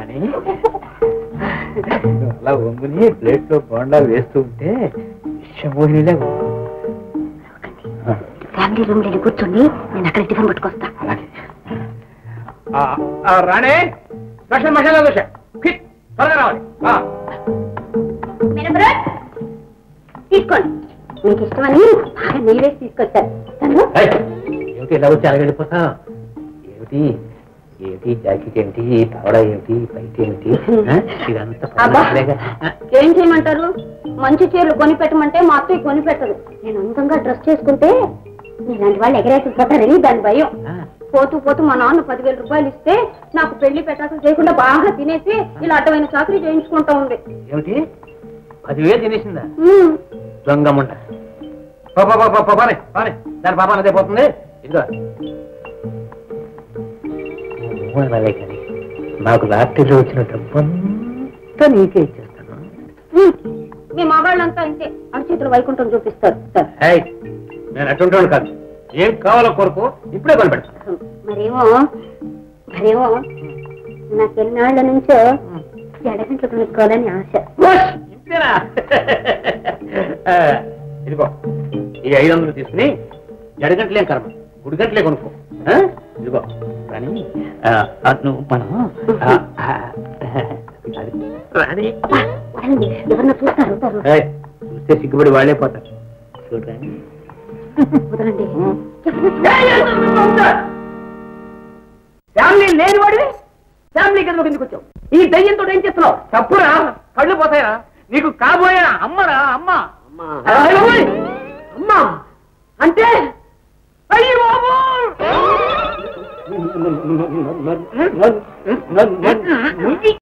కానీ అలా వంగుని ప్లేట్ లో బోండా వేస్తూ ఉంటే విషమోహినిలే ఫ్యామిలీ రూమ్ లో కూర్చోండి, నేను అక్కడ టిఫిన్ పట్టుకొస్తా. అలాగే రాణే స్పెషల్ మసాలా దోశ త్వరగా రావాలి. తీసుకోండి, మీకు ఇష్టమని బాగా నెయ్యి వేసి తీసుకొచ్చారు. ఏమిటి ఇలా వచ్చి అలగడిపోతా? ఏమిటి ఏమిటి జాకెట్ ఏమిటి, పావడా ఏమిటి, బయట ఏమిటి, ఇదంతా ఏం చేయమంటారు? మంచి చీరలు కొని పెట్టమంటే మా అత్తయ్య కొని పెట్టదు. నేను అందంగా డ్రెస్ చేసుకుంటే ఇలాంటి వాళ్ళు ఎగరేసిపోతారని దాని భయం. పోతూ పోతూ మా నాన్న 10,000 రూపాయలు ఇస్తే నాకు పెళ్లి పెట్టాక చేయకుండా బాగా తినేసి ఇలా అడ్డమైన చాకరీ చేయించుకుంటా ఉంది. ఏమిటి 10,000 తినేసిందా? దొంగమ్మంట. దాని పాప అదే పోతుంది. ఇదిగో అలాగే కానీ నాకు రాత్రిలో వచ్చిన డబ్బంతా నీకే ఇచ్చేస్తాను. మీ మగాళ్ళంతా ఇంతే, అరచేతులు వైకుంఠం చూపిస్తారు. నేను అటుంటాను కాదు, ఏం కావాలో కొరకు ఇప్పుడే కొని పెడతాను. మరేమో నాకెన్నాళ్ల నుంచో జడగంటలు కొనుక్కోవాలని ఆశ. ఇంతేనా? ఇదిగో ఈ 500 తీసుకుని జడగంటలే కర్మ, గుడిగంటలే కొనుక్కో. ఇదిగో రాణి, నువ్వు మనం రాణి ఎవరన్నా చూస్తారు, చూస్తే సిగ్గుపడి వాళ్ళే పోతారు. చూడరాని వదలండి. ఫ్యామిలీ లేని వాడివి ఫ్యామిలీ కింద కిందకు వచ్చావు. ఈ దయ్యంతో ఏం చేస్తున్నావు? తప్పురా, కళ్ళు పోతాయా? నీకు కాబోయే అమ్మరా? అమ్మ అమ్మా అంటే అయ్యో